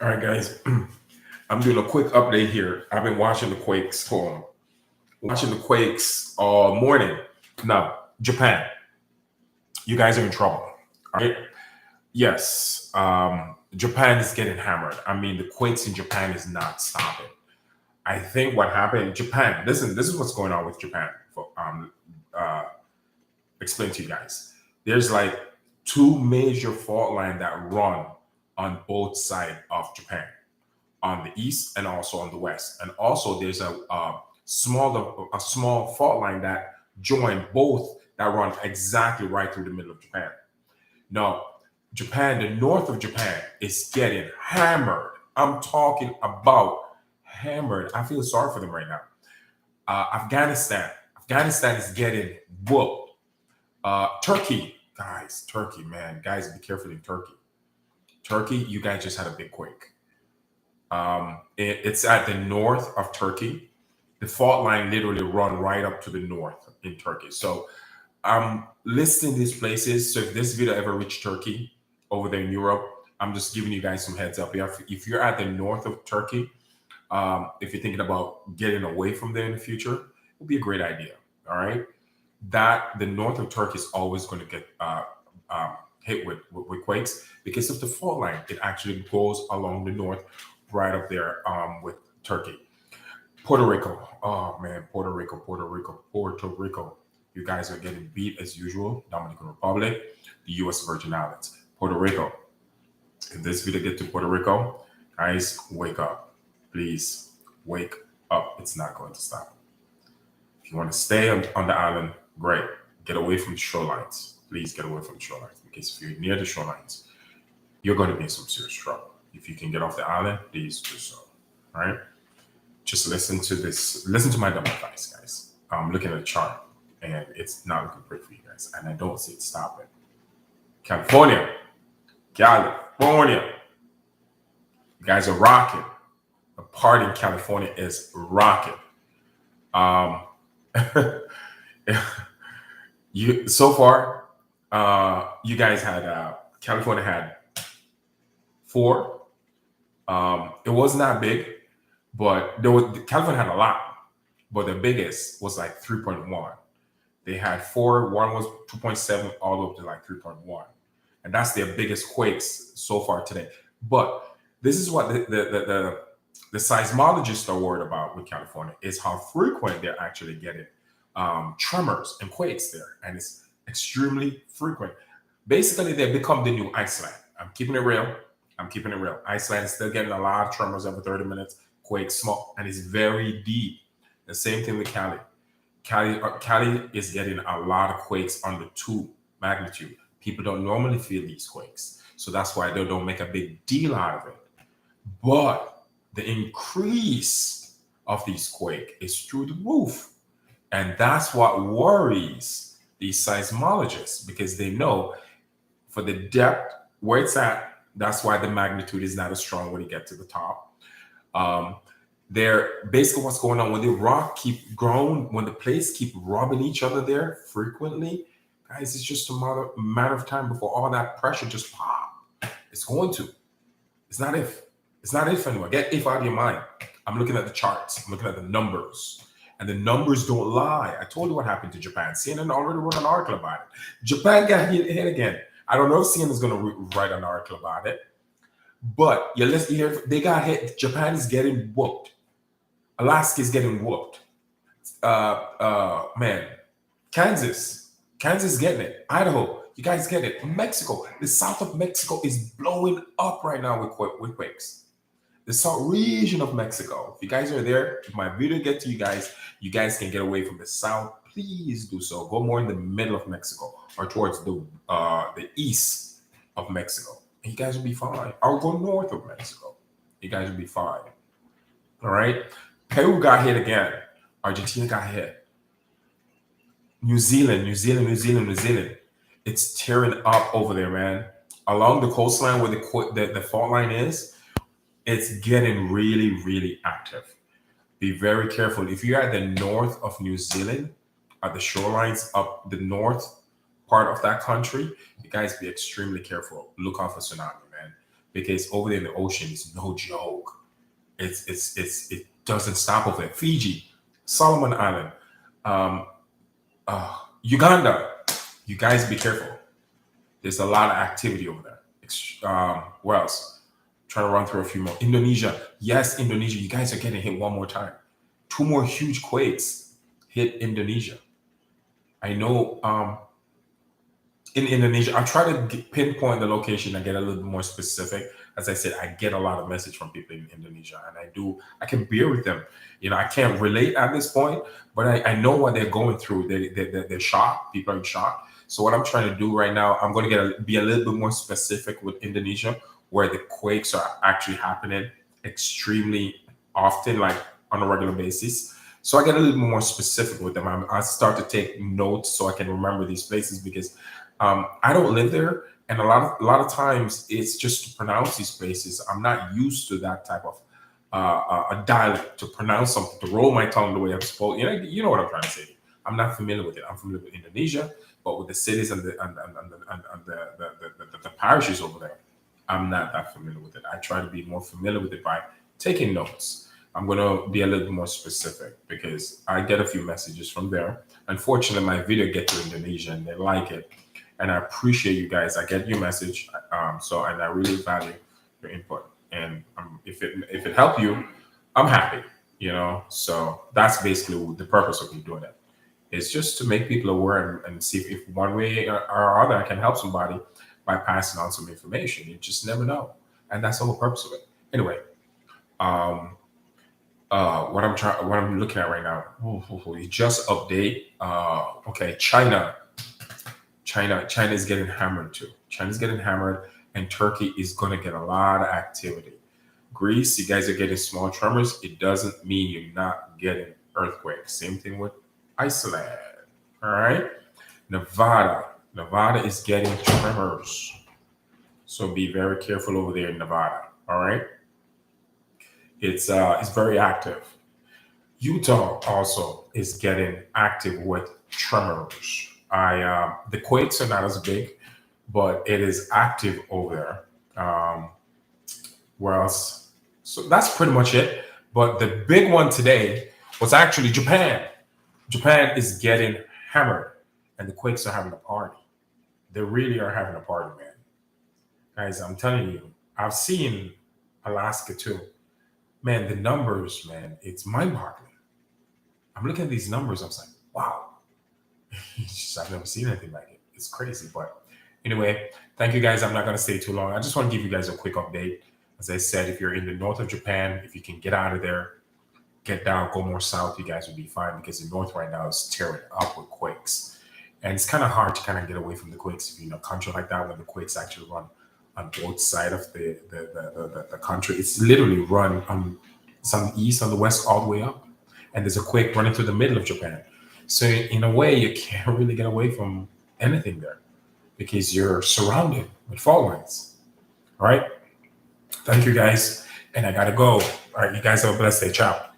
All right, guys. I'm doing a quick update here. I've been watching the quakes all morning. Now, Japan, you guys are in trouble. All right. Yes, Japan is getting hammered. I mean, the quakes in Japan is not stopping. I think what happened, Japan. Listen, this is what's going on with Japan. Uh, Explain to you guys. There's like two major fault lines that run on both sides of Japan, on the east and also on the west. And also there's a small fault line that join both that run exactly right through the middle of Japan. Now, Japan, the north of Japan is getting hammered. I'm talking about hammered. I feel sorry for them right now. Afghanistan is getting whooped. Turkey, guys, Turkey, man, guys, be careful in Turkey. Turkey, you guys just had a big quake. It's at the north of Turkey. The fault line literally run right up to the north in Turkey. So I'm listing these places. So if this video ever reached Turkey over there in Europe, I'm just giving you guys some heads up. If you're at the north of Turkey, if you're thinking about getting away from there in the future, it would be a great idea. All right. That the north of Turkey is always going to get hit with quakes because of the fault line. It actually goes along the north, right up there with Turkey. Puerto Rico. Oh man, Puerto Rico. You guys are getting beat as usual. Dominican Republic, the U.S. Virgin Islands, Puerto Rico. If this video get to Puerto Rico, guys, wake up. Please wake up. It's not going to stop. If you want to stay on the island, great. Get away from the shorelines. Please get away from the shorelines because if you're near the shorelines, you're going to be in some serious trouble. If you can get off the island, please do so. All right. Just listen to this. Listen to my double advice, guys. I'm looking at the chart and it's not looking great for you guys. And I don't see it stopping. California. You guys are rocking. The party in California is rocking. You so far, you guys had California had 4. It wasn't that big, but California had a lot, but the biggest was like 3.1. They had 4, one was 2.7, all up to like 3.1. And that's their biggest quakes so far today. But this is what the seismologists are worried about with California is how frequent they're actually getting tremors and quakes there. And it's extremely frequent. Basically, they've become the new Iceland. I'm keeping it real. Iceland is still getting a lot of tremors every 30 minutes, quakes, small, and it's very deep. The same thing with Cali. Cali is getting a lot of quakes under 2 magnitude. People don't normally feel these quakes. So that's why they don't make a big deal out of it. But the increase of these quakes is through the roof. And that's what worries these seismologists because they know for the depth where it's at, that's why the magnitude is not as strong when you get to the top. They're basically what's going on when the rock keep growing, when the plates keep rubbing each other there frequently, guys, it's just a matter of time before all that pressure just pop. It's going to. It's not if. It's not if anymore. Get if out of your mind. I'm looking at the charts. I'm looking at the numbers. And the numbers don't lie. I told you what happened to Japan. CNN already wrote an article about it. Japan got hit again. I don't know if CNN is going to write an article about it. But you hear they got hit. Japan is getting whooped. Alaska is getting whooped. Man, Kansas is getting it. Idaho, you guys get it. Mexico, the south of Mexico is blowing up right now with quakes. The south region of Mexico. If you guys are there, if my video get to you guys can get away from the south. Please do so. Go more in the middle of Mexico or towards the east of Mexico. And you guys will be fine. I'll go north of Mexico. You guys will be fine. All right. Peru got hit again. Argentina got hit. New Zealand. It's tearing up over there, man. Along the coastline where the fault line is, it's getting really, really active. Be very careful. If you're at the north of New Zealand, at the shorelines up the north part of that country, you guys be extremely careful. Look out for tsunami, man. because over there in the ocean is no joke. It doesn't stop over there. Fiji, Solomon Island, um, Uganda. You guys be careful. There's a lot of activity over there. Where else? Trying to run through a few more. Indonesia. Yes, Indonesia. You guys are getting hit one more time. 2 more huge quakes hit Indonesia. I know in Indonesia, I try to pinpoint the location and get a little bit more specific. As I said, I get a lot of message from people in Indonesia, and I can bear with them. I can't relate at this point, but I know what they're going through. They're shocked. People are in shock. So what I'm trying to do right now, I'm going to be a little bit more specific with Indonesia, where the quakes are actually happening extremely often, like on a regular basis. So I get a little more specific with them. I start to take notes so I can remember these places, because I don't live there, and a lot of times it's just to pronounce these places. I'm not used to that type of a dialect to pronounce something, to roll my tongue the way I'm supposed. You know what I'm trying to say. I'm not familiar with it. I'm familiar with Indonesia, but with the cities and the parishes over there, I'm not that familiar with it. I try to be more familiar with it by taking notes. I'm going to be a little bit more specific because I get a few messages from there. Unfortunately, my video gets to Indonesia and they like it. And I appreciate you guys. I get your message. And I really value your input. And if it helped you, I'm happy, So that's basically the purpose of me doing it. It's just to make people aware and see if one way or other I can help somebody by passing on some information. You just never know. And that's the whole purpose of it. Anyway, what I'm looking at right now, just update. Okay, China is getting hammered too. China's getting hammered, and Turkey is going to get a lot of activity. Greece, you guys are getting small tremors. It doesn't mean you're not getting earthquakes. Same thing with Iceland. All right. Nevada is getting tremors. So be very careful over there in Nevada. All right. It's very active. Utah also is getting active with tremors. The quakes are not as big, but it is active over there. Where else? So that's pretty much it. But the big one today was actually Japan. Japan is getting hammered, and the quakes are having a party. They really are having a party, man. Guys, I'm telling you, I've seen Alaska too. Man, the numbers, man, it's mind-boggling. I'm looking at these numbers, I was like, wow. I've never seen anything like it. It's crazy. But anyway, thank you guys. I'm not going to stay too long. I just want to give you guys a quick update. As I said, if you're in the north of Japan, if you can get out of there, get down, go more south, you guys will be fine, because the north right now is tearing up with quakes. And it's kind of hard to kind of get away from the quakes if you're in a country like that, when the quakes actually run on both sides of the country. It's literally run on some east, on the west, all the way up. And there's a quake running through the middle of Japan. So in a way, you can't really get away from anything there because you're surrounded with fault lines. All right. Thank you guys. And I got to go. All right. You guys have a blessed day. Ciao.